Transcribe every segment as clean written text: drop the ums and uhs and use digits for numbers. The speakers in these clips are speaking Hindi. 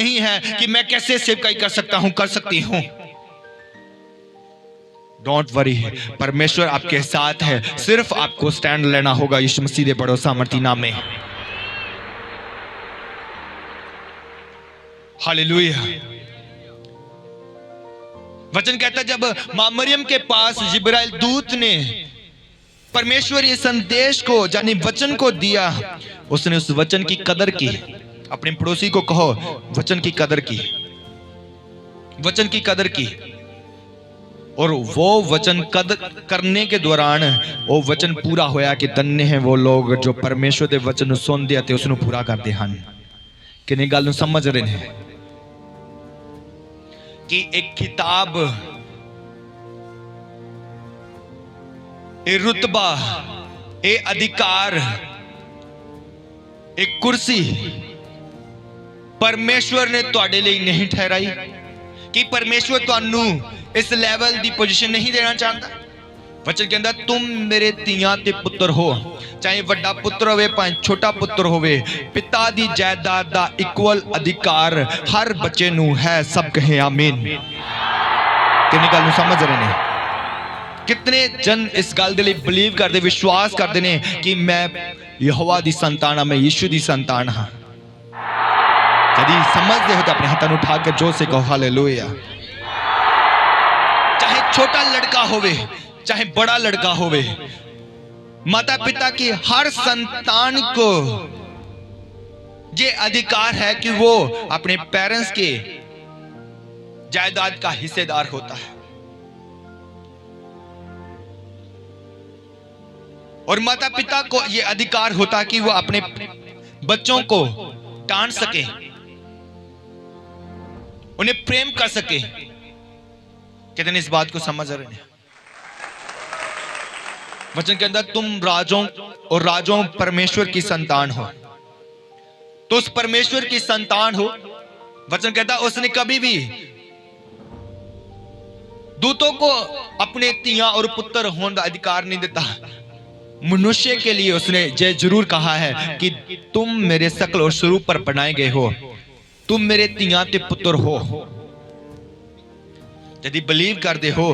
नहीं है कि मैं कैसे सेवकाई कर सकता हूं, कर सकती हूं। डोंट वरी, परमेश्वर आपके साथ है। सिर्फ आपको स्टैंड लेना होगा यीशु मसीह के बड़ो सामर्थी नाम में। हालेलुया। वचन कहता है जब मां मरियम के पास जिब्राइल दूत ने परमेश्वरीय संदेश को यानी वचन को दिया, उसने उस वचन की कदर की। अपने पड़ोसी को कहो, वचन की कदर की, वचन की कदर की। और वो वचन कदर करने के दौरान वो वचन पूरा होया कि धन्य है वो लोग जो परमेश्वर के वचन सुनते ते उसनु पूरा करते हैं। किन्नी गल नूं समझ रहे हैं कि एक किताब, एक रुतबा, एक अधिकार, एक कुर्सी परमेश्वर ने तुहाडे लिए नहीं ठहराई। कि परमेश्वर तुहानू इस लेवल दी पोजीशन नहीं देना चाहता। वचन कहता तुम मेरे तियां ते पुत्र हो, चाहे वड्डा पुत्र होवे भावे छोटा पुत्र होवे, पिता दी जायदाद दा इक्वल अधिकार हर बच्चे नू है। सब कहें आमीन। किन्नी गल नूं समझ रहे ने? कितने जन इस गल दे लई बिलीव करदे, विश्वास करदे ने कि मैं यहोवा दी संतान हां, मैं यीशु दी संतान हां। यदि समझते हो तो अपने हाथों उठा कर जोर से कहो हालेलुया। चाहे छोटा लड़का होवे, चाहे बड़ा लड़का होवे, माता पिता की हर संतान को ये अधिकार है कि वो अपने पेरेंट्स के जायदाद का हिस्सेदार होता है। और माता पिता को यह अधिकार होता है कि वो अपने बच्चों को डांट सके, उन्हें प्रेम कर सके। कितने इस बात को समझ रहे हैं? वचन के अंदर तुम राजों और राजों परमेश्वर की संतान हो। तो उस परमेश्वर की संतान हो, वचन कहता उसने कभी भी दूतों को अपने तियां और पुत्र होने का अधिकार नहीं देता। मनुष्य के लिए उसने ये जरूर कहा है कि तुम मेरे शकल और स्वरूप पर बनाए गए हो, तुम मेरे तियां ते पुत्र हो। यदि बिलीव करते हो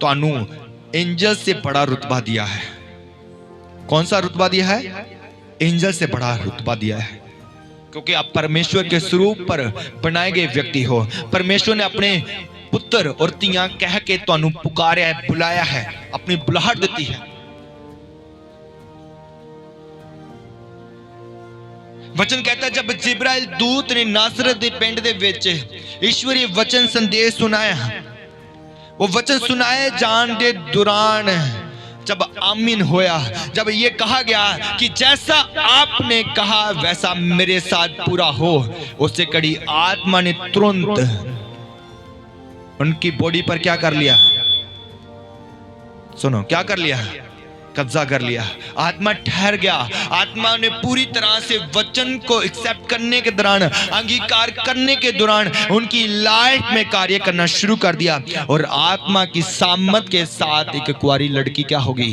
तो एंजल से बड़ा रुतबा दिया है। कौन सा रुतबा दिया है? एंजल से बड़ा रुतबा दिया है, क्योंकि आप परमेश्वर के स्वरूप पर बनाए गए व्यक्ति हो। परमेश्वर ने अपने पुत्र और तियां कह के तुहानू पुकारा है, बुलाया है, अपनी बुलाहट दी है। वचन कहता है जब जिब्राइल दूत ने नासरत दे पिंड दे विच ईश्वरीय वचन संदेश सुनाया, वो वचन सुनाए जान दे दौरान जब आमीन होया, जब ये कहा गया कि जैसा आपने कहा वैसा मेरे साथ पूरा हो, उससे कड़ी आत्मा ने तुरंत उनकी बॉडी पर क्या कर लिया? सुनो, क्या कर लिया? कब्जा कर लिया। आत्मा ठहर गया। आत्मा ने पूरी तरह से वचन को एक्सेप्ट करने के दौरान, अंगीकार करने के दौरान उनकी लाइफ में कार्य करना शुरू कर दिया। और आत्मा की सामत के साथ एक कुंवारी लड़की क्या होगी?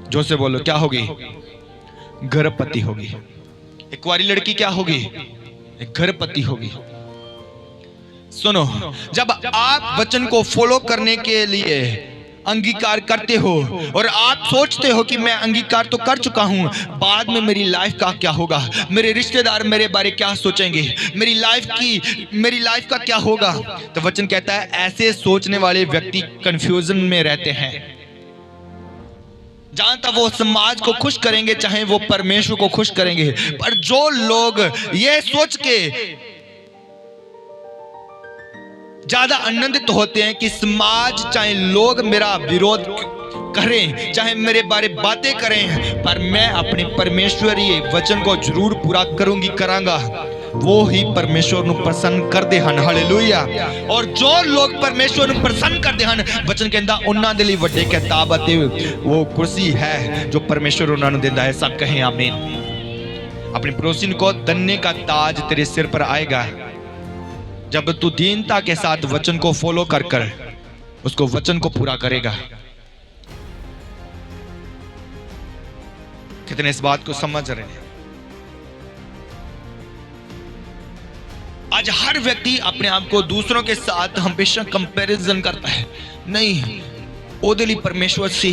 जो से बोलो, क्या होगी? गर्भवती होगी। एक कुंवारी लड़की क्या होगी? एक गर्भवती होगी। सुनो, जब आप वचन को फॉलो करने के लिए अंगीकार करते हो और आप सोचते हो कि मैं अंगीकार तो कर चुका हूं, बाद में मेरी लाइफ का क्या होगा, मेरे रिश्तेदार मेरे बारे क्या सोचेंगे, मेरी लाइफ का क्या होगा, तो वचन कहता है ऐसे सोचने वाले व्यक्ति कंफ्यूजन में रहते हैं। जहां तक वो समाज को खुश करेंगे, चाहे वो परमेश्वर को खुश करेंगे, पर जो लोग ये सोच के ज्यादा आनंदित होते हैं कि समाज चाहे लोग मेरा विरोध करें, चाहे मेरे बारे बातें करें, पर मैं अपने परमेश्वरीय वचन को जरूर पूरा करूंगी, करांगा, वो ही परमेश्वर ਨੂੰ प्रसन्न करते हैं। हालेलुया। और जो लोग परमेश्वर ਨੂੰ प्रसन्न करते हैं, वचन कहता उन्हां दे लई ਵੱਡੇ किताब ਅਤੇ वो कुर्सी है जो परमेश्वर उन्हां ਨੂੰ ਦਿੰਦਾ है। सब कहें आमीन। अपने पड़ोसी को धन्य का ताज तेरे सिर पर आएगा जब तू दीनता के साथ वचन को फॉलो कर उसको वचन को पूरा करेगा। कितने इस बात को समझ रहे हैं? आज हर व्यक्ति अपने आप को दूसरों के साथ हमेशा कंपैरिजन करता है। नहीं, ਉਹਦੇ ਲਈ ਪਰਮੇਸ਼ਵਰ ਸੀ,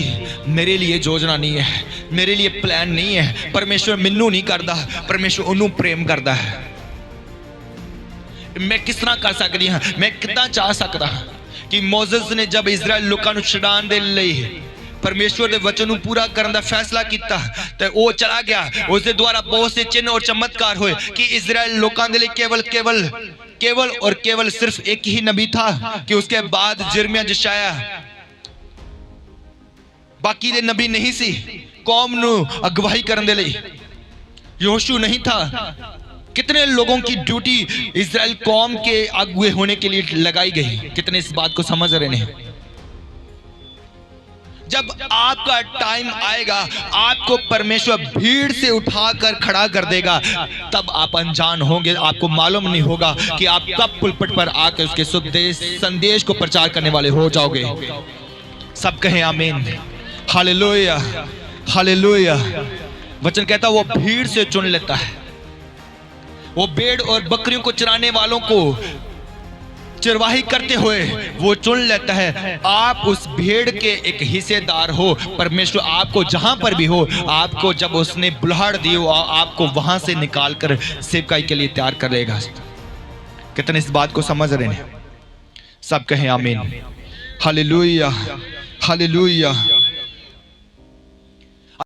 ਮੇਰੇ ਲਈ ਯੋਜਨਾ ਨਹੀਂ ਹੈ, ਮੇਰੇ ਲਈ ਪਲਾਨ ਨਹੀਂ ਹੈ। ਪਰਮੇਸ਼ਵਰ ਮੈਨੂੰ ਨਹੀਂ ਕਰਦਾ, ਪਰਮੇਸ਼ਵਰ ਉਹਨੂੰ ਪ੍ਰੇਮ ਕਰਦਾ ਹੈ। ਮੈਂ ਕਿਸ ਤਰ੍ਹਾਂ ਕਰ ਸਕਦੀ ਹਾਂ, ਮੈਂ ਕਿੱਦਾਂ ਚਾਹ ਸਕਦਾ ਕਿ ਮੋਜ਼ਸ ਨੇ ਜਬ ਇਜ਼ਰਾਈਲ ਲੋਕਾਂ ਨੂੰ ਛੁਡਾਉਣ ਦੇ ਲਈ परमेश्वर के वचन को पूरा करने का फैसला किया तो वो चला गया, उसके द्वारा बहुत से चिन्ह और चमत्कार हुए कि इजराइल लोगों के लिए केवल केवल केवल और केवल सिर्फ एक ही नबी था कि उसके बाद यिर्मयाह, यशायाह, बाकी दे नबी नहीं सी। कौम नु अगवाई करने के लिए यहोशू नहीं था। कितने लोगों की ड्यूटी इजराइल कौम के अगुए होने के लिए लगाई गई। कितने इस बात को समझ रहे हैं? जब आपका टाइम आएगा, आपको परमेश्वर भीड़ से उठाकर खड़ा कर देगा, तब आप अनजान होंगे, आपको मालूम नहीं होगा कि आप कब पुलपट पर आकर उसके संदेश को प्रचार करने वाले हो जाओगे। सब कहें आमीन, हालेलुया, हालेलुया। वचन कहता वो भीड़ से चुन लेता है, वो भेड़ और बकरियों को चराने वालों को चरवाही करते हुए वो चुन लेता है। आप उस भेड़ के एक हिस्सेदार हो। परमेश्वर आपको जहां पर भी हो, आपको जब उसने बुलाहट दी हो, आपको वहां से निकाल कर सेवकाई के लिए तैयार करेगा। कितने इस बात को समझ रहे हैं? सब कहें आमीन, हालेलुया, हालेलुया।